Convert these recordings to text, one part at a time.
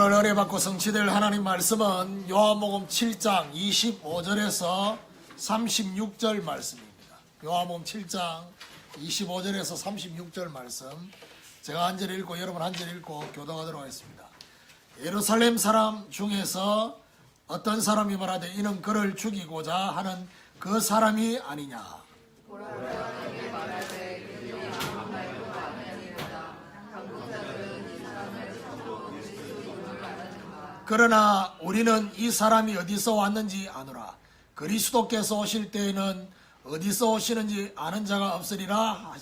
오늘 은혜 받고 성취될 하나님 말씀은 요한복음 7장 25절에서 36절 말씀입니다. 요한복음 7장 25절에서 36절 말씀, 제가 한 절 읽고 여러분 한 절 읽고 교독하도록 하겠습니다. 예루살렘 사람 중에서 어떤 사람이 말하되 이는 그를 죽이고자 하는 그 사람이 아니냐. 그러나 우리는 이 사람이 어디서 왔는지 아노라. 그리스도께서 오실 때에는 어디서 오시는지 아는 자가 없으리라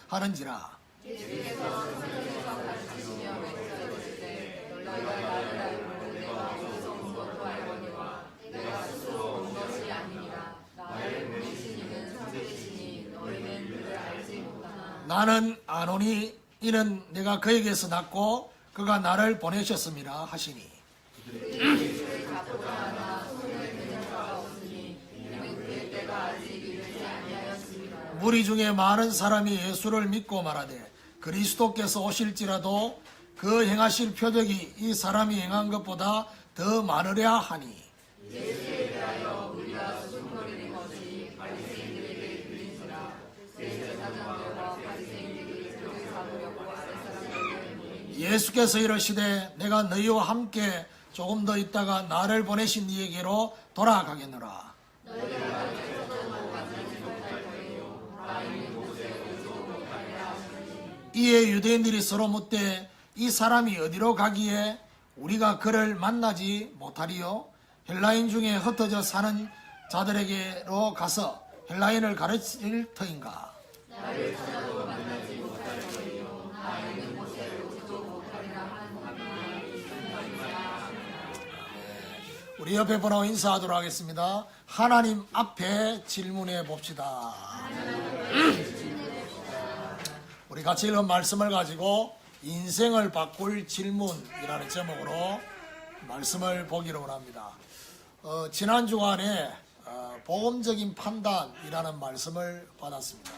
하는지라. 나는 아노니 이는 내가 그에게서 났고 그가 나를 보내셨음이라 하시니. 무리 중에 많은 사람이 예수를 믿고 말하되 그리스도께서 오실지라도 그 행하실 표적이 이 사람이 행한 것보다 더 많으랴 하니. 예수께서 이르시되 내가 너희와 함께 조금 더 있다가 나를 보내신 이에게로 돌아가겠노라. 이에 유대인들이 서로 묻되 이 사람이 어디로 가기에 우리가 그를 만나지 못하리요? 헬라인 중에 흩어져 사는 자들에게로 가서 헬라인을 가르칠 터인가? 우리 옆에 분하고 인사하도록 하겠습니다. 하나님 앞에 질문해 봅시다. 우리 같이 읽은 말씀을 가지고 인생을 바꿀 질문이라는 제목으로 말씀을 보기로 원합니다. 지난 주간에 복음적인 판단이라는 말씀을 받았습니다.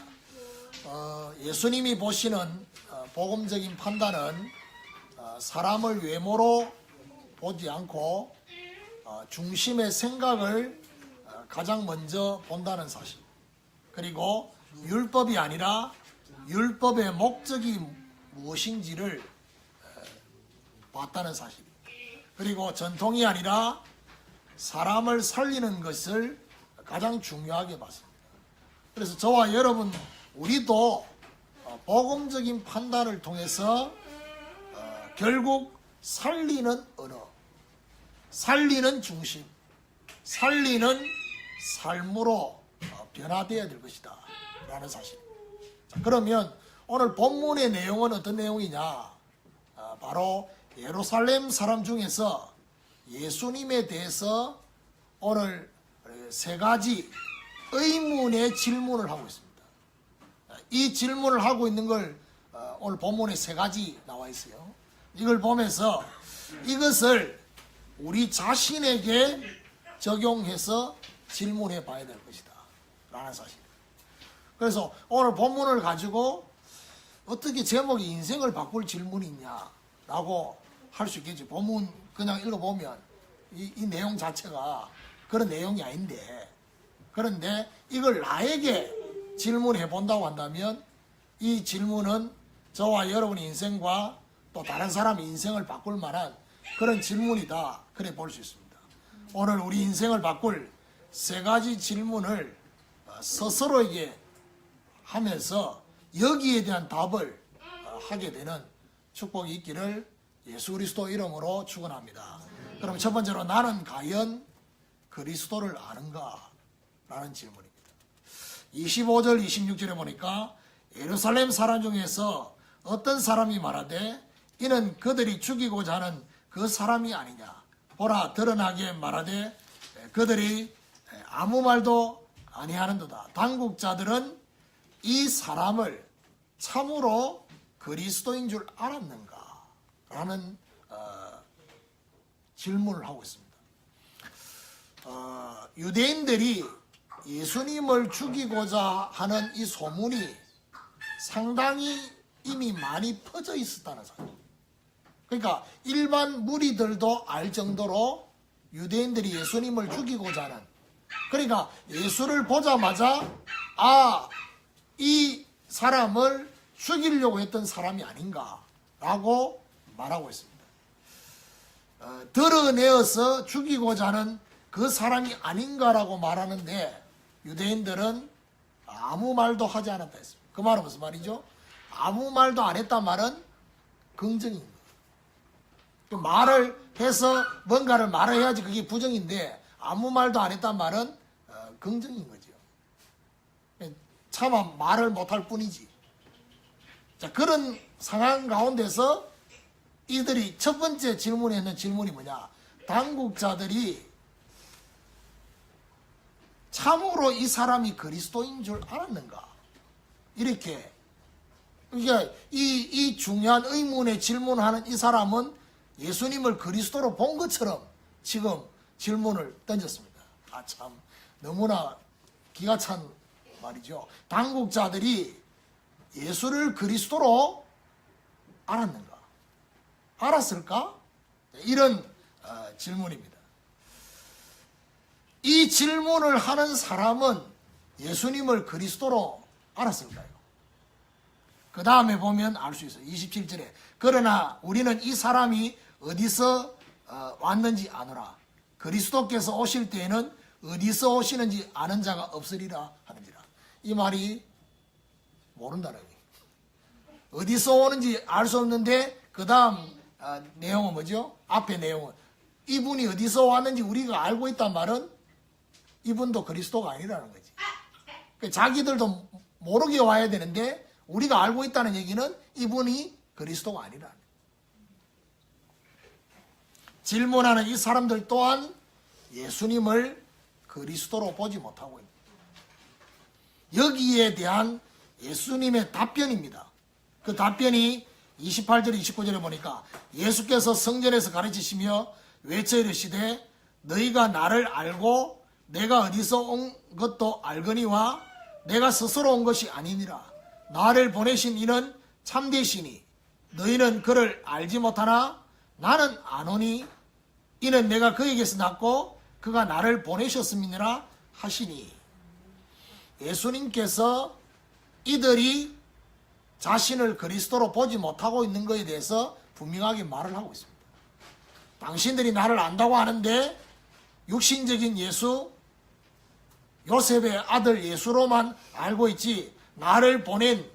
예수님이 보시는 복음적인 판단은 사람을 외모로 보지 않고 중심의 생각을 가장 먼저 본다는 사실, 그리고 율법이 아니라 율법의 목적이 무엇인지를 봤다는 사실, 그리고 전통이 아니라 사람을 살리는 것을 가장 중요하게 봤습니다. 그래서 저와 여러분 우리도 복음적인 판단을 통해서 결국 살리는 언어, 살리는 중심, 살리는 삶으로 변화되어야 될 것이다 라는 사실. 자, 그러면 오늘 본문의 내용은 어떤 내용이냐? 바로 예루살렘 사람 중에서 예수님에 대해서 오늘 세 가지 의문의 질문을 하고 있습니다. 이 질문을 하고 있는 걸 오늘 본문에 세 가지 나와 있어요. 이걸 보면서 이것을 우리 자신에게 적용해서 질문해 봐야 될 것이다 라는 사실. 그래서 오늘 본문을 가지고 어떻게 제목이 인생을 바꿀 질문이 있냐 라고 할 수 있겠지. 본문 그냥 읽어보면 이 내용 자체가 그런 내용이 아닌데, 그런데 이걸 나에게 질문해 본다고 한다면 이 질문은 저와 여러분의 인생과 또 다른 사람의 인생을 바꿀 만한 그런 질문이다, 그래 볼 수 있습니다. 오늘 우리 인생을 바꿀 세 가지 질문을 스스로에게 하면서 여기에 대한 답을 하게 되는 축복이 있기를 예수 그리스도 이름으로 축원합니다. 그럼 첫 번째로, 나는 과연 그리스도를 아는가? 라는 질문입니다. 25절 26절에 보니까 예루살렘 사람 중에서 어떤 사람이 말하되 이는 그들이 죽이고자 하는 그 사람이 아니냐. 보라, 드러나게 말하되 그들이 아무 말도 아니하는도다. 당국자들은 이 사람을 참으로 그리스도인 줄 알았는가? 라는 질문을 하고 있습니다. 유대인들이 예수님을 죽이고자 하는 이 소문이 상당히 이미 많이 퍼져 있었다는 사실. 그러니까 일반 무리들도 알 정도로 유대인들이 예수님을 죽이고자 하는, 그러니까 예수를 보자마자 이 사람을 죽이려고 했던 사람이 아닌가라고 말하고 있습니다. 드러내어서 죽이고자 하는 그 사람이 아닌가라고 말하는데 유대인들은 아무 말도 하지 않았다 했습니다. 그 말은 무슨 말이죠? 아무 말도 안 했단 말은 긍정인 거예요. 말을 해서 뭔가를 말을 해야지 그게 부정인데 아무 말도 안 했단 말은 긍정인 거죠. 차마 말을 못할 뿐이지. 자, 그런 상황 가운데서 이들이 첫 번째 질문에 있는 질문이 뭐냐? 당국자들이 참으로 이 사람이 그리스도인 줄 알았는가? 이렇게. 그러니까 이 중요한 의문에 질문하는 이 사람은 예수님을 그리스도로 본 것처럼 지금 질문을 던졌습니다. 참 너무나 기가 찬 말이죠. 당국자들이 예수를 그리스도로 알았는가? 알았을까? 이런 질문입니다. 이 질문을 하는 사람은 예수님을 그리스도로 알았을까요? 그 다음에 보면 알 수 있어요. 27절에 그러나 우리는 이 사람이 어디서 왔는지 아노라. 그리스도께서 오실 때에는 어디서 오시는지 아는 자가 없으리라 하는지라. 이 말이 모른다는 거예요. 어디서 오는지 알 수 없는데 그 다음 내용은 뭐죠? 앞에 내용은 이분이 어디서 왔는지 우리가 알고 있단 말은 이분도 그리스도가 아니라는 거지. 자기들도 모르게 와야 되는데 우리가 알고 있다는 얘기는 이분이 그리스도가 아니라는 거예요. 질문하는 이 사람들 또한 예수님을 그리스도로 보지 못하고 있습니다. 여기에 대한 예수님의 답변입니다. 그 답변이 28절 29절에 보니까 예수께서 성전에서 가르치시며 외쳐 이르시되 너희가 나를 알고 내가 어디서 온 것도 알거니와 내가 스스로 온 것이 아니니라. 나를 보내신 이는 참되시니 너희는 그를 알지 못하나 나는 아노니 이는 내가 그에게서 났고 그가 나를 보내셨음이니라 하시니. 예수님께서 이들이 자신을 그리스도로 보지 못하고 있는 것에 대해서 분명하게 말을 하고 있습니다. 당신들이 나를 안다고 하는데 육신적인 예수, 요셉의 아들 예수로만 알고 있지 나를 보낸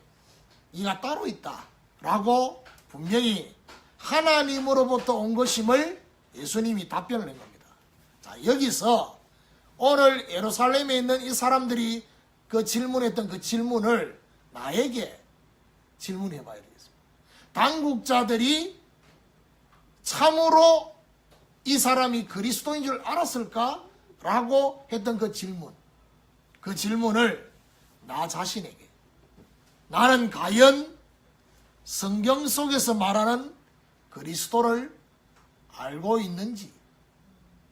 이가 따로 있다 라고 분명히 하나님으로부터 온 것임을 예수님이 답변을 한 겁니다. 자, 여기서 오늘 예루살렘에 있는 이 사람들이 그 질문했던 그 질문을 나에게 질문해 봐야 되겠습니다. 당국자들이 참으로 이 사람이 그리스도인 줄 알았을까? 라고 했던 그 질문. 그 질문을 나 자신에게 나는 과연 성경 속에서 말하는 그리스도를 알고 있는지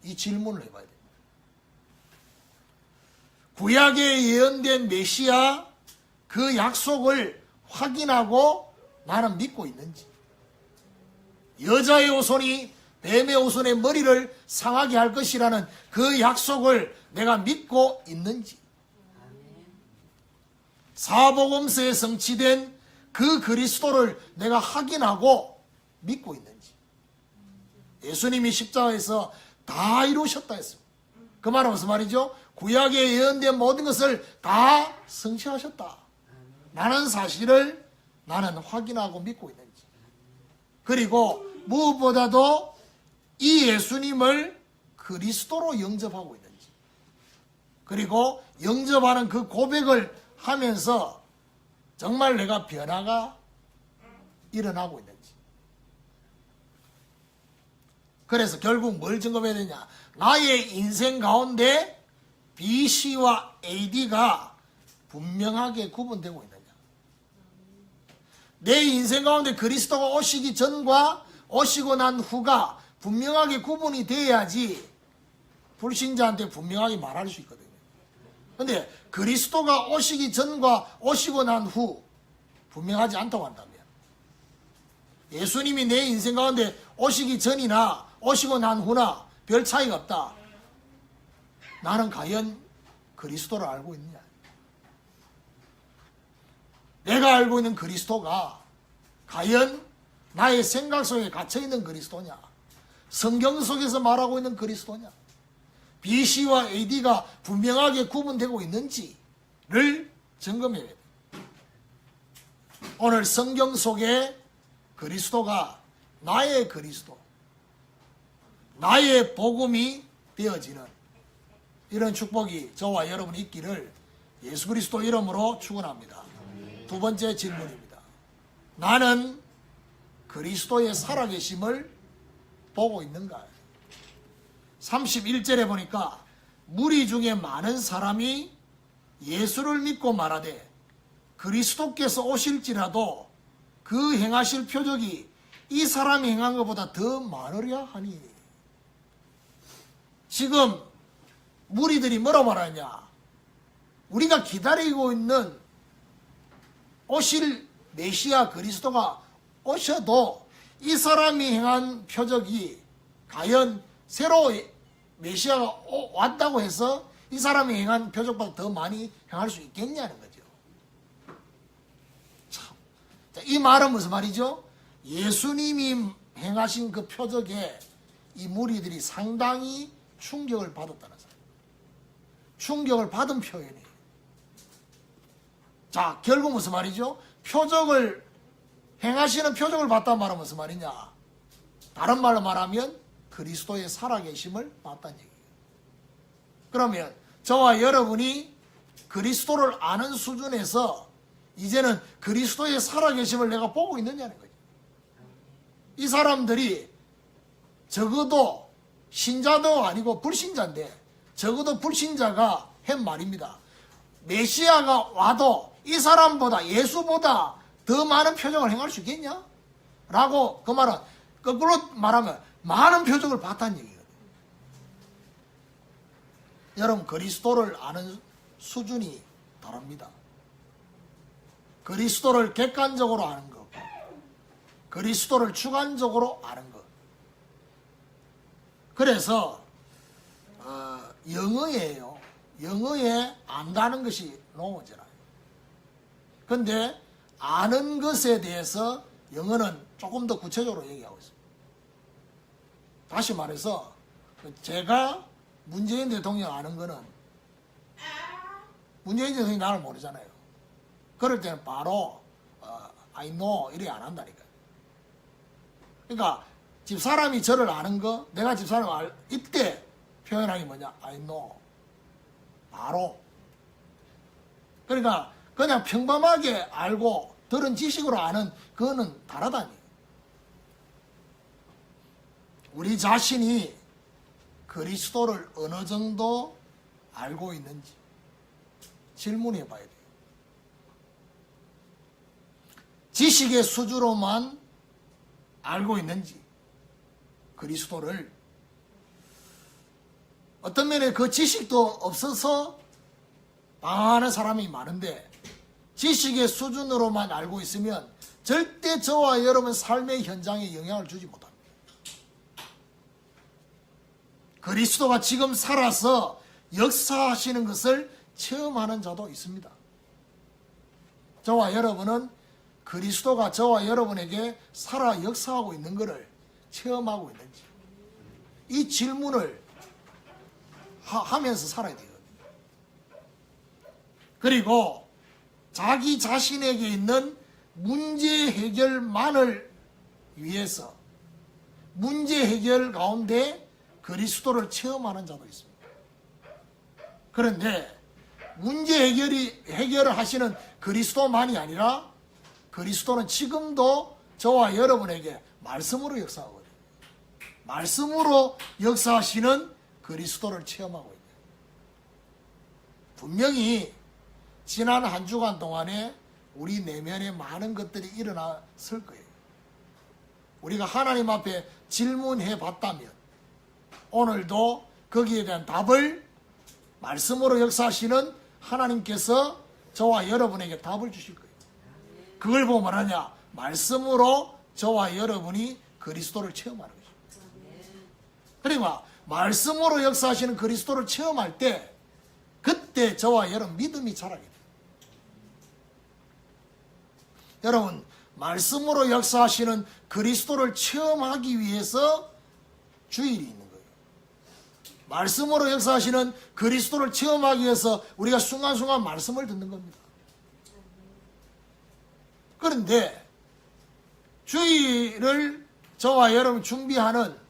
이 질문을 해봐야 됩니다. 구약에 예언된 메시아 그 약속을 확인하고 나는 믿고 있는지, 여자의 후손이 뱀의 후손의 머리를 상하게 할 것이라는 그 약속을 내가 믿고 있는지, 사복음서에 성취된 그 그리스도를 내가 확인하고 믿고 있는지. 예수님이 십자가에서 다 이루셨다 했습니다. 그 말은 무슨 말이죠? 구약에 예언된 모든 것을 다 성취하셨다. 나는 사실을 나는 확인하고 믿고 있는지, 그리고 무엇보다도 이 예수님을 그리스도로 영접하고 있는지, 그리고 영접하는 그 고백을 하면서 정말 내가 변화가 일어나고 있는지. 그래서 결국 뭘 점검해야 되냐? 나의 인생 가운데 BC와 AD가 분명하게 구분되고 있느냐? 내 인생 가운데 그리스도가 오시기 전과 오시고 난 후가 분명하게 구분이 돼야지 불신자한테 분명하게 말할 수 있거든요. 그런데 그리스도가 오시기 전과 오시고 난 후 분명하지 않다고 한다면 예수님이 내 인생 가운데 오시기 전이나 오시고 난 후나 별 차이가 없다. 나는 과연 그리스도를 알고 있느냐? 내가 알고 있는 그리스도가 과연 나의 생각 속에 갇혀있는 그리스도냐? 성경 속에서 말하고 있는 그리스도냐? BC와 AD가 분명하게 구분되고 있는지를 점검해야 됩니다. 오늘 성경 속에 그리스도가 나의 그리스도, 나의 복음이 되어지는 이런 축복이 저와 여러분이 있기를 예수 그리스도 이름으로 축원합니다. 두 번째 질문입니다. 나는 그리스도의 살아계심을 보고 있는가? 31절에 보니까 무리 중에 많은 사람이 예수를 믿고 말하되 그리스도께서 오실지라도 그 행하실 표적이 이 사람이 행한 것보다 더 많으려 하니. 지금 무리들이 뭐라 말하냐? 우리가 기다리고 있는 오실 메시아 그리스도가 오셔도 이 사람이 행한 표적이 과연 새로 메시아가 왔다고 해서 이 사람이 행한 표적보다 더 많이 행할 수 있겠냐는 거죠. 참. 자, 이 말은 무슨 말이죠? 예수님이 행하신 그 표적에 이 무리들이 상당히 충격을 받았다는 사람. 충격을 받은 표현이에요. 자, 결국 무슨 말이죠? 표적을 행하시는 표적을 봤단 말은 무슨 말이냐? 다른 말로 말하면 그리스도의 살아계심을 봤다는 얘기예요. 그러면 저와 여러분이 그리스도를 아는 수준에서 이제는 그리스도의 살아계심을 내가 보고 있느냐는 거죠. 이 사람들이 적어도 신자도 아니고 불신자인데 적어도 불신자가 한 말입니다. 메시아가 와도 이 사람보다 예수보다 더 많은 표적을 행할 수 있겠냐? 라고 그 말은 거꾸로 말하면 많은 표적을 봤다는 얘기거든요. 여러분 그리스도를 아는 수준이 다릅니다. 그리스도를 객관적으로 아는 것, 그리스도를 주관적으로 아는 것. 그래서 영어예요. 영어에 안다는 것이 농어잖아요. 근데 아는 것에 대해서 영어는 조금 더 구체적으로 얘기하고 있습니다. 다시 말해서 제가 문재인 대통령 아는 거는 문재인 대통령이 나를 모르잖아요. 그럴 때는 바로 I know 이래 안 한다니까요. 그러니까 집사람이 저를 아는 거, 내가 집사람을 이때 표현하기 뭐냐? I know. 바로. 그러니까 그냥 평범하게 알고 들은 지식으로 아는 그거는 다르다니. 우리 자신이 그리스도를 어느 정도 알고 있는지 질문해 봐야 돼요. 지식의 수준으로만 알고 있는지 그리스도를 어떤 면에 그 지식도 없어서 방황하는 사람이 많은데 지식의 수준으로만 알고 있으면 절대 저와 여러분 삶의 현장에 영향을 주지 못합니다. 그리스도가 지금 살아서 역사하시는 것을 체험하는 자도 있습니다. 저와 여러분은 그리스도가 저와 여러분에게 살아 역사하고 있는 것을 체험하고 있는지 이 질문을 하면서 살아야 되거든요. 그리고 자기 자신에게 있는 문제 해결만을 위해서 문제 해결 가운데 그리스도를 체험하는 자도 있습니다. 그런데 문제 해결을 하시는 그리스도만이 아니라 그리스도는 지금도 저와 여러분에게 말씀으로 역사하거든요. 말씀으로 역사하시는 그리스도를 체험하고 있다. 분명히 지난 한 주간 동안에 우리 내면에 많은 것들이 일어났을 거예요. 우리가 하나님 앞에 질문해 봤다면 오늘도 거기에 대한 답을 말씀으로 역사하시는 하나님께서 저와 여러분에게 답을 주실 거예요. 그걸 보고 말하냐? 말씀으로 저와 여러분이 그리스도를 체험하는 것입니다. 그러니까 말씀으로 역사하시는 그리스도를 체험할 때 그때 저와 여러분 믿음이 자라게 돼요. 여러분 말씀으로 역사하시는 그리스도를 체험하기 위해서 주일이 있는 거예요. 말씀으로 역사하시는 그리스도를 체험하기 위해서 우리가 순간순간 말씀을 듣는 겁니다. 그런데 주일을 저와 여러분 준비하는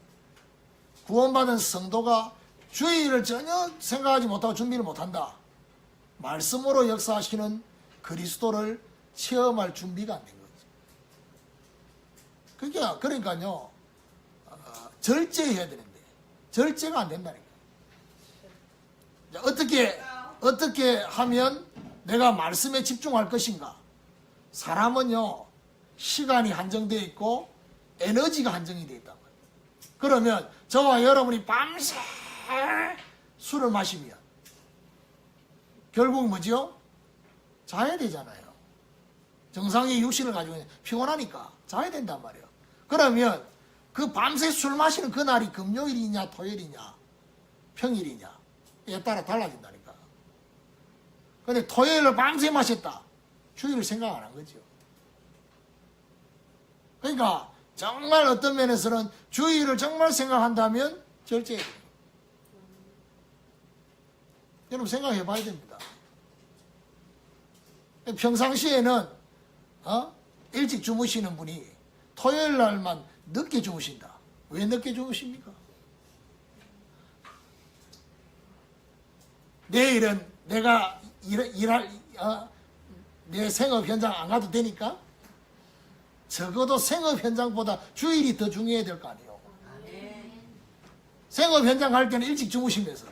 구원받은 성도가 주일을 전혀 생각하지 못하고 준비를 못한다. 말씀으로 역사하시는 그리스도를 체험할 준비가 안 된 거죠. 그러니까요, 절제해야 되는데 절제가 안 된다니까요. 어떻게 하면 내가 말씀에 집중할 것인가? 사람은요, 시간이 한정되어 있고 에너지가 한정이 되어 있단 말이에요. 그러면 저와 여러분이 밤새 술을 마시면 결국 뭐죠? 자야 되잖아요. 정상의 육신을 가지고 피곤하니까 자야 된단 말이에요. 그러면 그 밤새 술 마시는 그날이 금요일이냐 토요일이냐 평일이냐에 따라 달라진다니까. 근데 토요일을 밤새 마셨다. 주일을 생각 안 한 거죠. 그러니까 정말 어떤 면에서는 주일을 정말 생각한다면 절제해야 돼요. 여러분 생각해 봐야 됩니다. 평상시에는 일찍 주무시는 분이 토요일 날만 늦게 주무신다. 왜 늦게 주무십니까? 내일은 내가 내 생업 현장 안 가도 되니까 적어도 생업 현장보다 주일이 더 중요해야 될 거 아니에요. 생업 현장 갈 때는 일찍 주무시면서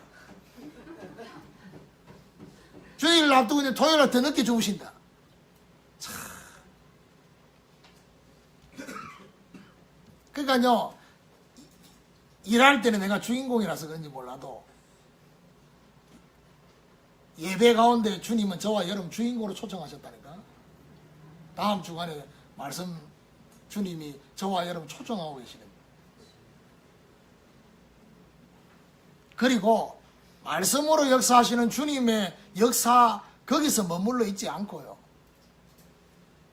주일을 앞두고 있는 토요일 날 더 늦게 주무신다. 그러니까요, 일할 때는 내가 주인공이라서 그런지 몰라도 예배 가운데 주님은 저와 여러분 주인공으로 초청하셨다니까. 다음 주간에 말씀 주님이 저와 여러분 초청하고 계시는 거예요. 그리고 말씀으로 역사하시는 주님의 역사 거기서 머물러 있지 않고요.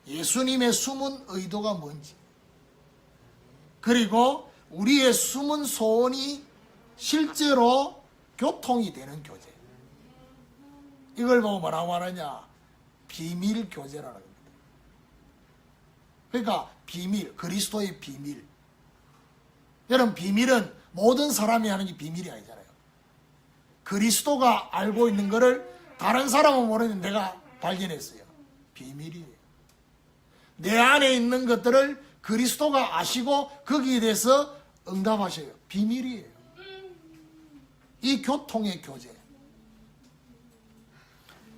예수님의 숨은 의도가 뭔지, 그리고 우리의 숨은 소원이 실제로 교통이 되는 교제. 이걸 보고 뭐라고 하느냐? 비밀 교제라는 겁니다. 그러니까 비밀, 그리스도의 비밀. 여러분 비밀은 모든 사람이 하는 게 비밀이 아니잖아요. 그리스도가 알고 있는 거를 다른 사람은 모르는데 내가 발견했어요. 비밀이에요. 내 안에 있는 것들을 그리스도가 아시고 거기에 대해서 응답하셔요. 비밀이에요. 이 교통의 교제.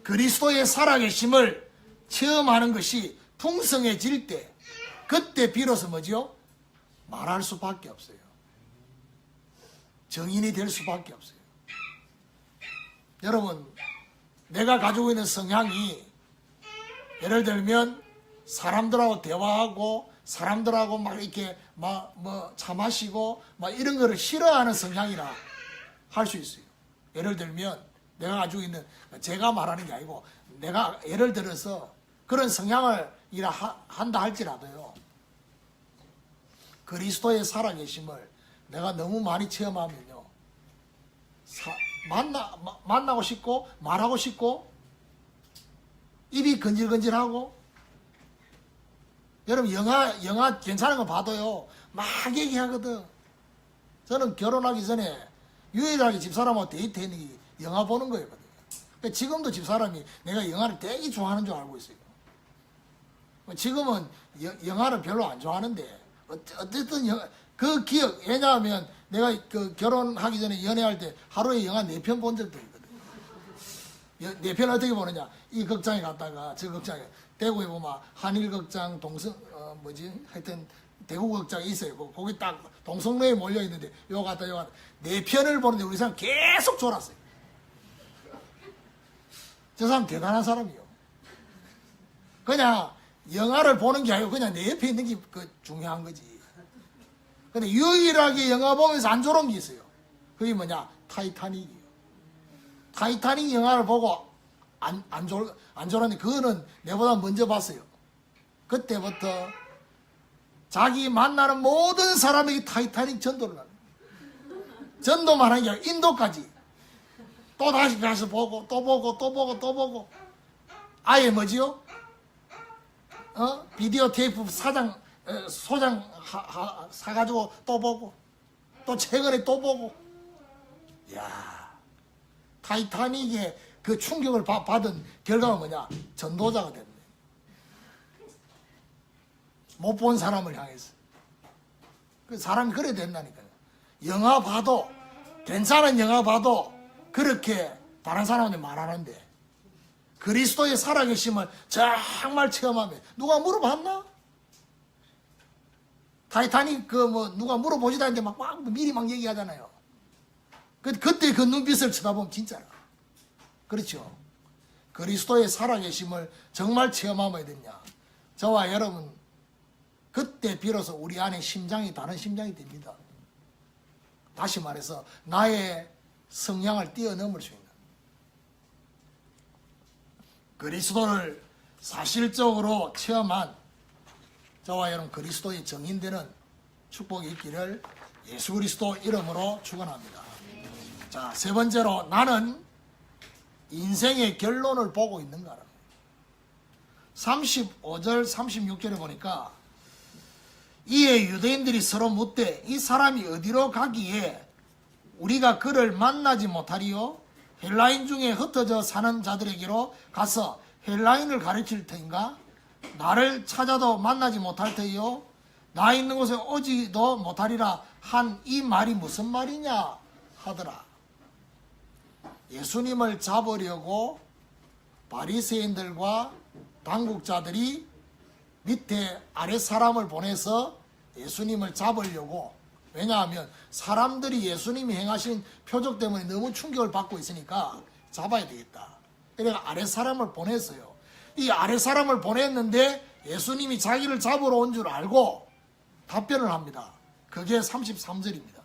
그리스도의 살아계심을 체험하는 것이 풍성해질 때 그때 비로소 뭐죠? 말할 수밖에 없어요. 정인이 될 수밖에 없어요. 여러분, 내가 가지고 있는 성향이 예를 들면 사람들하고 대화하고 사람들하고 막 이렇게 차 마시고 막 이런 거를 싫어하는 성향이라 할 수 있어요. 예를 들면 내가 가지고 있는, 제가 말하는 게 아니고 내가 예를 들어서 그런 성향을 한다 할지라도요, 그리스도의 살아계심을 내가 너무 많이 체험하면요, 만나고 싶고 말하고 싶고 입이 건질건질하고. 여러분 영화 괜찮은 거 봐도요 막 얘기하거든. 저는 결혼하기 전에 유일하게 집사람하고 데이트했는 게 영화 보는 거였거든요. 그러니까 지금도 집사람이 내가 영화를 되게 좋아하는 줄 알고 있어요. 지금은 영화를 별로 안 좋아하는데 어쨌든 그 기억, 왜냐하면 내가 그 결혼하기 전에 연애할 때 하루에 영화 4편 본 적도 있거든요. 4편 어떻게 보느냐, 이 극장에 갔다가 저 극장에, 대구에 보면 한일극장, 하여튼 대구극장이 있어요. 거기 딱 동성로에 몰려있는데 요 갔다 4편을 보는데 우리 사람 계속 졸았어요. 저 사람 대단한 사람이요. 그냥 영화를 보는 게 아니고 그냥 내 옆에 있는 게 중요한 거지. 근데 유일하게 영화 보면서 안 졸은 게 있어요. 그게 뭐냐? 타이타닉이에요. 타이타닉 영화를 보고 안 졸았는데 그거는 내보다 먼저 봤어요. 그때부터 자기 만나는 모든 사람에게 타이타닉 전도를 합니다. 전도만 하는 게 아니라 인도까지. 또 다시 가서 보고 또 보고 또 보고 또 보고. 아예 뭐지요? 비디오 테이프 소장 사가지고 또 보고 또 최근에 또 보고. 이야, 타이타닉의 그 충격을 받은 결과가 뭐냐? 전도자가 됐네. 못 본 사람을 향해서. 그 사람이 그래 된다니까요. 영화 봐도, 괜찮은 영화 봐도 그렇게 다른 사람한테 말하는데 그리스도의 살아계심을 정말 체험하면 누가 물어봤나? 타이타닉 누가 물어보지도 않는데 막 미리 막 얘기하잖아요. 그때 그 눈빛을 쳐다보면 진짜라. 그렇죠. 그리스도의 살아계심을 정말 체험하면 되냐. 저와 여러분 그때 비로소 우리 안에 심장이 다른 심장이 됩니다. 다시 말해서 나의 성향을 뛰어넘을 수 있는 그리스도를 사실적으로 체험한 저와 여러분 그리스도의 증인되는 축복이 있기를 예수 그리스도 이름으로 축원합니다. 자, 세 번째로 나는 인생의 결론을 보고 있는가. 35절 36절에 보니까 이에 유대인들이 서로 묻되 이 사람이 어디로 가기에 우리가 그를 만나지 못하리요? 헬라인 중에 흩어져 사는 자들에게로 가서 헬라인을 가르칠 터인가? 나를 찾아도 만나지 못할 터이요? 나 있는 곳에 오지도 못하리라 한 이 말이 무슨 말이냐 하더라. 예수님을 잡으려고 바리새인들과 당국자들이 밑에 아래 사람을 보내서 예수님을 잡으려고, 왜냐하면 사람들이 예수님이 행하신 표적 때문에 너무 충격을 받고 있으니까 잡아야 되겠다. 그러니까 아래 사람을 보냈어요. 이 아래 사람을 보냈는데 예수님이 자기를 잡으러 온 줄 알고 답변을 합니다. 그게 33절입니다.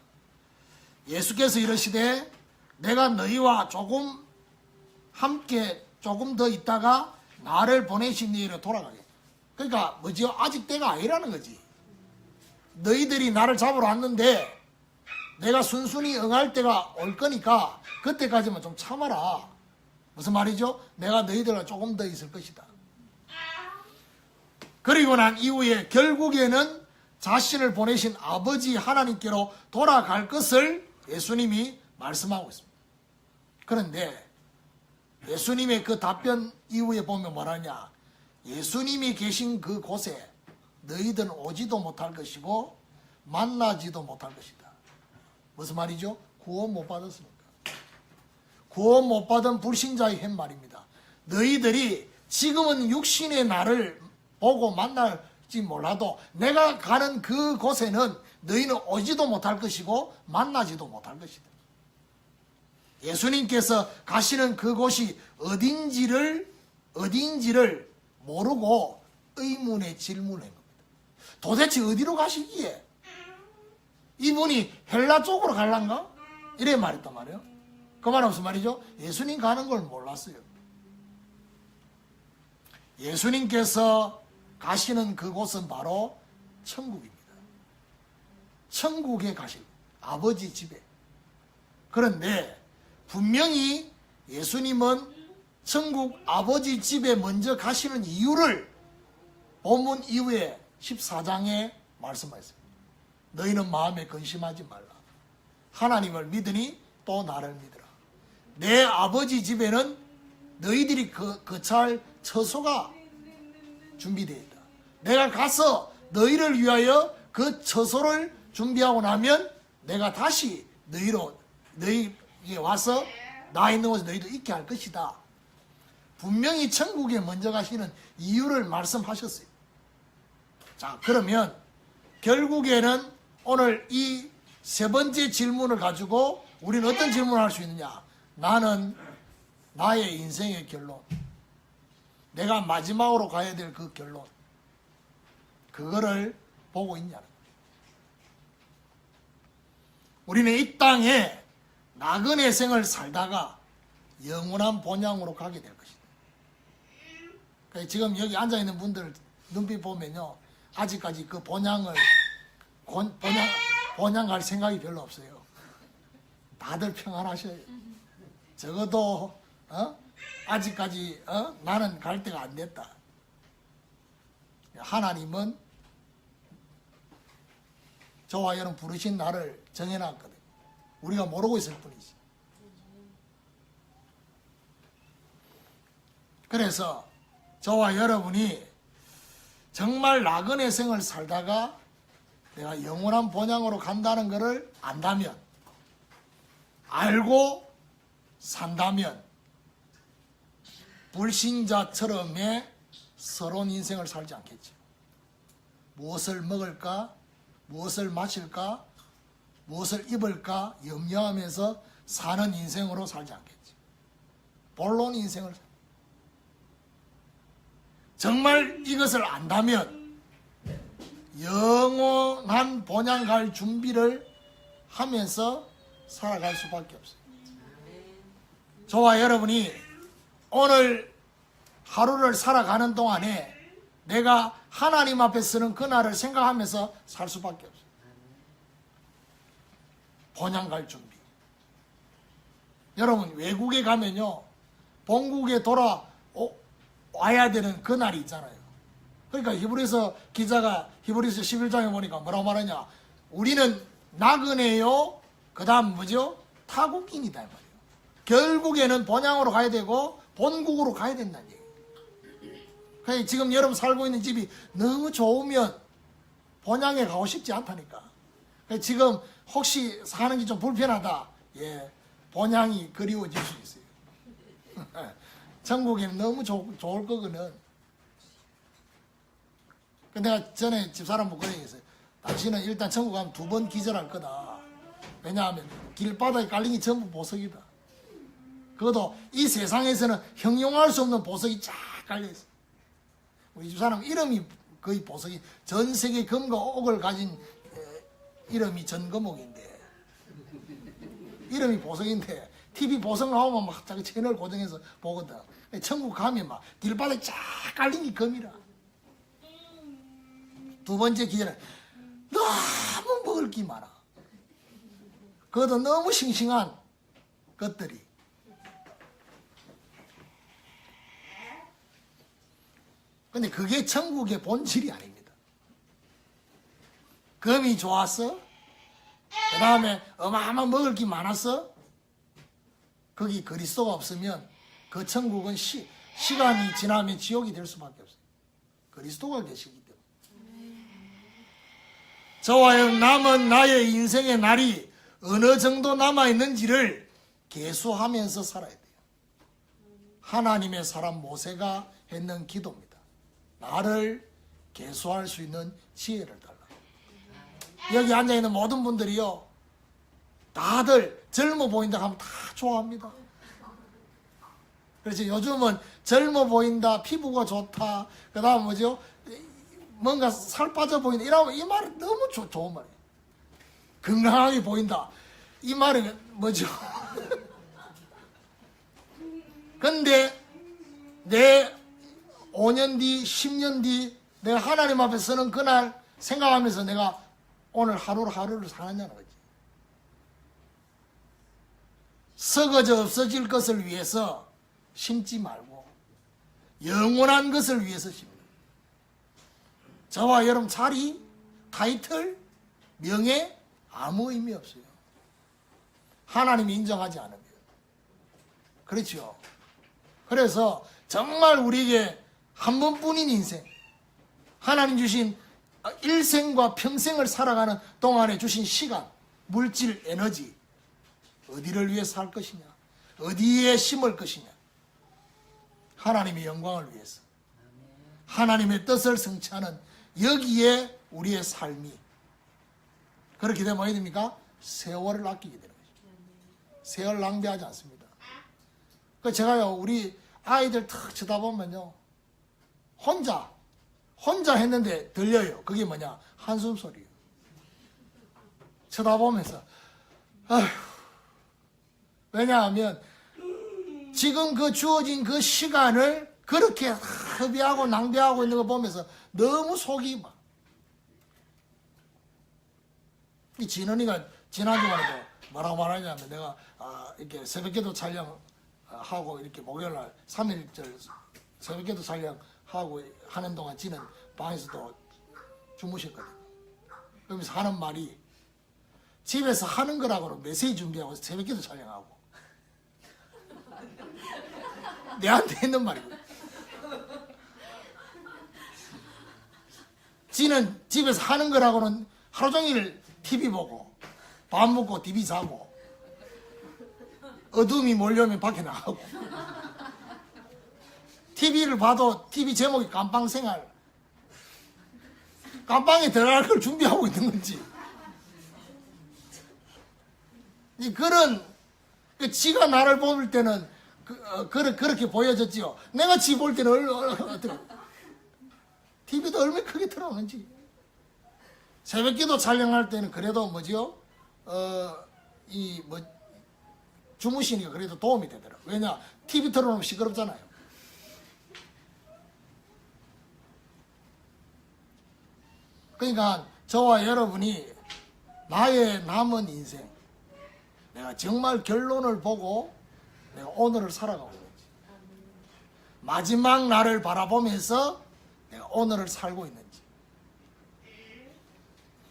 예수께서 이르시되 내가 너희와 함께 조금 더 있다가 나를 보내신 이로 돌아가게. 그러니까 뭐지요? 아직 때가 아니라는 거지. 너희들이 나를 잡으러 왔는데 내가 순순히 응할 때가 올 거니까 그때까지만 좀 참아라. 무슨 말이죠? 내가 너희들과 조금 더 있을 것이다. 그리고 난 이후에 결국에는 자신을 보내신 아버지 하나님께로 돌아갈 것을 예수님이 말씀하고 있습니다. 그런데 예수님의 그 답변 이후에 보면 뭐라냐? 예수님이 계신 그 곳에 너희들은 오지도 못할 것이고 만나지도 못할 것이다. 무슨 말이죠? 구원 못 받았으니까. 구원 못 받은 불신자의 한 말입니다. 너희들이 지금은 육신의 나를 보고 만날지 몰라도 내가 가는 그 곳에는 너희는 오지도 못할 것이고 만나지도 못할 것이다. 예수님께서 가시는 그곳이 어딘지를 모르고 의문의 질문을 한 겁니다. 도대체 어디로 가시기에? 이분이 헬라 쪽으로 갈란가? 이래 말했단 말이에요. 그 말은 무슨 말이죠? 예수님 가는 걸 몰랐어요. 예수님께서 가시는 그곳은 바로 천국입니다. 천국에 가실 아버지 집에. 그런데 분명히 예수님은 천국 아버지 집에 먼저 가시는 이유를 본문 이후에 14장에 말씀하셨습니다. 너희는 마음에 근심하지 말라. 하나님을 믿으니 또 나를 믿으라. 내 아버지 집에는 너희들이 거처할 처소가 준비되어 있다. 내가 가서 너희를 위하여 그 처소를 준비하고 나면 내가 다시 너희에게 와서 나 있는 곳에 너희도 있게 할 것이다. 분명히 천국에 먼저 가시는 이유를 말씀하셨어요. 자, 그러면 결국에는 오늘 이 세 번째 질문을 가지고 우리는 어떤 질문을 할 수 있느냐? 나는 나의 인생의 결론, 내가 마지막으로 가야 될 그 결론, 그거를 보고 있냐는 거예요. 우리는 이 땅에 나그네 생을 살다가 영원한 본향으로 가게 될 것이다. 그러니까 지금 여기 앉아있는 분들 눈빛 보면요, 아직까지 그 본향 갈 생각이 별로 없어요. 다들 평안하셔요. 적어도 아직까지 나는 갈 때가 안 됐다. 하나님은 저와 여러분 부르신 날을 정해놨거든요. 우리가 모르고 있을 뿐이지. 그래서 저와 여러분이 정말 나그네 생을 살다가 내가 영원한 본향으로 간다는 것을 안다면, 알고 산다면 불신자처럼의 서러운 인생을 살지 않겠죠. 무엇을 먹을까, 무엇을 마실까, 무엇을 입을까 염려하면서 사는 인생으로 살지 않겠죠. 본론 인생을 정말 이것을 안다면 영원한 본향 갈 준비를 하면서 살아갈 수밖에 없어요. 저와 여러분이 오늘 하루를 살아가는 동안에 내가 하나님 앞에 서는 그날을 생각하면서 살 수밖에 없어요. 본향 갈 준비. 여러분 외국에 가면요, 본국에 돌아와야 되는 그날이 있잖아요. 그러니까 히브리서 기자가 히브리서 11장에 보니까 뭐라고 말하냐, 우리는 나그네요, 그 다음 뭐죠? 타국인이다 이 말이에요. 결국에는 본향으로 가야 되고 본국으로 가야 된다는 얘기예요. 그러니까 지금 여러분 살고 있는 집이 너무 좋으면 본향에 가고 싶지 않다니까. 그러니까 지금 혹시 사는 게 좀 불편하다, 본향이 그리워질 수 있어요. 천국에는 너무 좋을 거거든. 내가 전에 집사람 보고 얘기했어요. 당신은 일단 천국 가면 2번 기절할 거다. 왜냐하면 길바닥에 깔린 게 전부 보석이다. 그것도 이 세상에서는 형용할 수 없는 보석이 쫙 깔려있어. 우리 집사람 이름이 거의 보석이, 전 세계 금과 옥을 가진 이름이 전거목인데, 이름이 보석인데 TV 보석 나오면 막 자기 채널 고정해서 보거든. 천국 가면 막 길바닥에 쫙 깔린 게 금이라. 2번째 기회는 너무 먹을 게 많아. 그것도 너무 싱싱한 것들이. 근데 그게 천국의 본질이 아닙니다. 금이 좋았어? 그 다음에 어마어마한 먹을 게 많았어? 거기 그리스도가 없으면 그 천국은 시간이 지나면 지옥이 될 수밖에 없어요. 그리스도가 계시기 때문에. 저와 남은 나의 인생의 날이 어느 정도 남아있는지를 계수하면서 살아야 돼요. 하나님의 사람 모세가 했는 기도입니다. 나를 계수할 수 있는 지혜를 달라. 여기 앉아있는 모든 분들이요, 다들 젊어 보인다 하면 다 좋아합니다. 그래서 요즘은 젊어 보인다, 피부가 좋다, 그 다음 뭐죠, 뭔가 살 빠져 보인다, 이러면 이 말은 너무 좋은 말이에요. 건강하게 보인다, 이 말은 뭐죠? 근데 내 5년 뒤, 10년 뒤 내가 하나님 앞에 서는 그날 생각하면서 내가 오늘 하루를 사느냐는 거지. 썩어져 없어질 것을 위해서 심지 말고 영원한 것을 위해서 심는. 저와 여러분 자리, 타이틀, 명예 아무 의미 없어요. 하나님이 인정하지 않으면. 그렇죠. 그래서 정말 우리에게 한 번뿐인 인생, 하나님 주신 일생과 평생을 살아가는 동안에 주신 시간, 물질, 에너지, 어디를 위해 살 것이냐, 어디에 심을 것이냐, 하나님의 영광을 위해서, 하나님의 뜻을 성취하는 여기에 우리의 삶이, 그렇게 되면 어떻게 됩니까? 세월을 아끼게 되는 거죠. 세월 낭비하지 않습니다. 제가요, 우리 아이들 탁 쳐다보면요, 혼자 혼자 했는데 들려요. 그게 뭐냐? 한숨 소리예요. 쳐다보면서 아휴. 왜냐하면 지금 그 주어진 그 시간을 그렇게 허비하고 낭비하고 있는 거 보면서 너무 속이 막. 이 진원이가 지난주간에도 뭐라고 말하냐면 내가 이렇게 새벽기도 촬영하고 이렇게 목요일날 3일절 새벽기도 촬영하고 하는 동안 지는 방에서도 주무셨거든. 그러면서 하는 말이 집에서 하는 거라고는 메시지 준비하고 새벽기도 촬영하고 내한테 했는 말이고 지는 집에서 하는 거라고는 하루 종일 TV 보고 밥 먹고 TV 자고 어둠이 몰려오면 밖에 나가고 TV를 봐도 TV 제목이 깜빵생활 깜빵에 들어갈 걸 준비하고 있는 건지 그런 지가 나를 볼 때는 그렇게 보여졌지요. 내가 지 볼 때는 어떻게 TV도 얼마나 크게 틀어놓는지 새벽기도 촬영할 때는 그래도 뭐지요? 주무시니까 그래도 도움이 되더라. 왜냐? TV 틀어놓으면 시끄럽잖아요. 그러니까 저와 여러분이 나의 남은 인생 내가 정말 결론을 보고 내가 오늘을 살아가고 있는지 마지막 날을 바라보면서 내가 오늘을 살고 있는지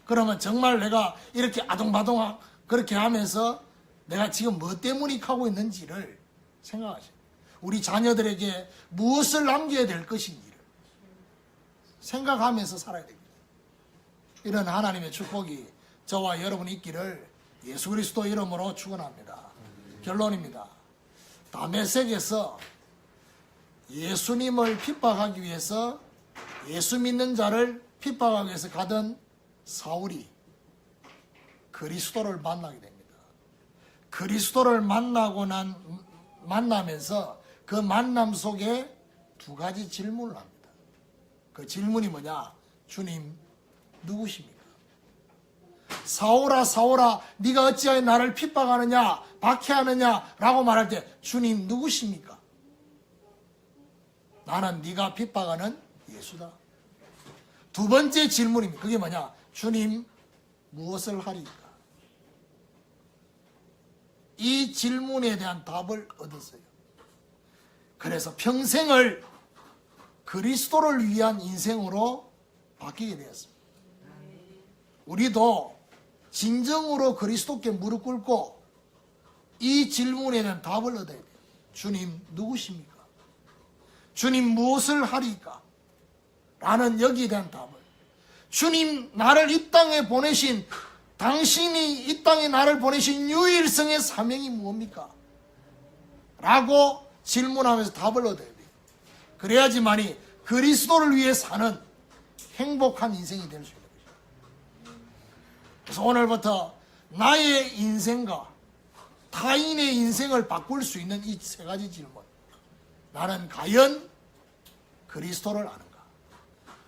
그러면 정말 내가 이렇게 아동바동 그렇게 하면서 내가 지금 뭐 때문에 하고 있는지를 생각하셔야 돼요. 우리 자녀들에게 무엇을 남겨야 될 것인지를 생각하면서 살아야 됩니다. 이런 하나님의 축복이 저와 여러분이 있기를 예수 그리스도 이름으로 축원합니다. 결론입니다. 다메섹에서 예수님을 핍박하기 위해서 예수 믿는 자를 핍박하기 위해서 가던 사울이 그리스도를 만나게 됩니다. 그리스도를 만나면서 그 만남 속에 두 가지 질문을 합니다. 그 질문이 뭐냐? 주님 누구십니까? 사울아 사울아 네가 어찌하여 나를 핍박하느냐 박해하느냐 라고 말할 때 주님 누구십니까? 나는 네가 핍박하는 예수다. 두 번째 질문입니다. 그게 뭐냐? 주님 무엇을 하리까? 이 질문에 대한 답을 얻었어요. 그래서 평생을 그리스도를 위한 인생으로 바뀌게 되었습니다. 우리도 진정으로 그리스도께 무릎 꿇고 이 질문에 대한 답을 얻어야 돼요. 주님 누구십니까? 주님 무엇을 하리까? 라는 여기에 대한 답을 주님 나를 이 땅에 보내신 당신이 이 땅에 나를 보내신 유일성의 사명이 무엇입니까? 라고 질문하면서 답을 얻어야 돼요. 그래야지만이 그리스도를 위해 사는 행복한 인생이 될 수 있는 것입니다. 그래서 오늘부터 나의 인생과 타인의 인생을 바꿀 수 있는 이 세 가지 질문. 나는 과연 그리스도를 아는가?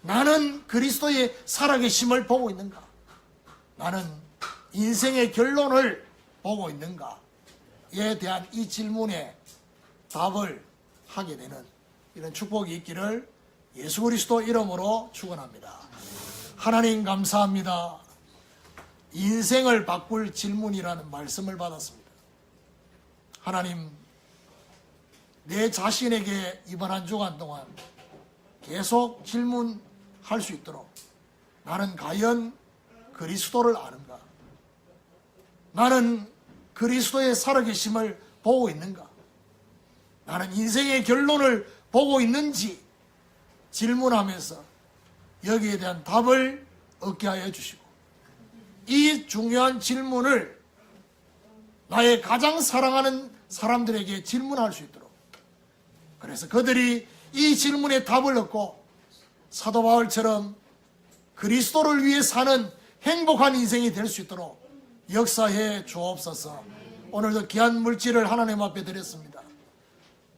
나는 그리스도의 살아계심을 보고 있는가? 나는 인생의 결론을 보고 있는가에 대한 이 질문에 답을 하게 되는 이런 축복이 있기를 예수 그리스도 이름으로 축원합니다. 하나님 감사합니다. 인생을 바꿀 질문이라는 말씀을 받았습니다. 하나님, 내 자신에게 이번 한 주간 동안 계속 질문할 수 있도록 나는 과연 그리스도를 아는가? 나는 그리스도의 살아계심을 보고 있는가? 나는 인생의 결론을 보고 있는지 질문하면서 여기에 대한 답을 얻게 하여 주시고 이 중요한 질문을 나의 가장 사랑하는 사람들에게 질문할 수 있도록 그래서 그들이 이 질문에 답을 얻고 사도 바울처럼 그리스도를 위해 사는 행복한 인생이 될 수 있도록 역사해 주옵소서. 오늘도 귀한 물질을 하나님 앞에 드렸습니다.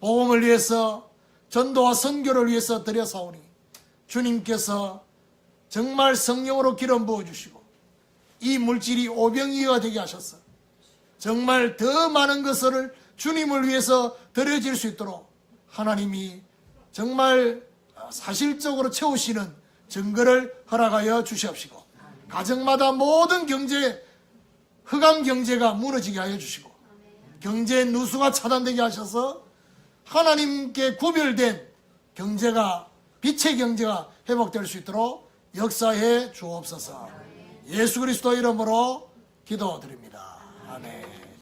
복음을 위해서 전도와 선교를 위해서 드려사오니 주님께서 정말 성령으로 기름 부어주시고 이 물질이 오병이어가 되게 하셔서 정말 더 많은 것을 주님을 위해서 드려질 수 있도록 하나님이 정말 사실적으로 채우시는 증거를 허락하여 주시옵시고 가정마다 모든 경제 흑암 경제가 무너지게 하여 주시고 경제 누수가 차단되게 하셔서 하나님께 구별된 경제가 빛의 경제가 회복될 수 있도록 역사해 주옵소서. 예수 그리스도 이름으로 기도드립니다. 아멘.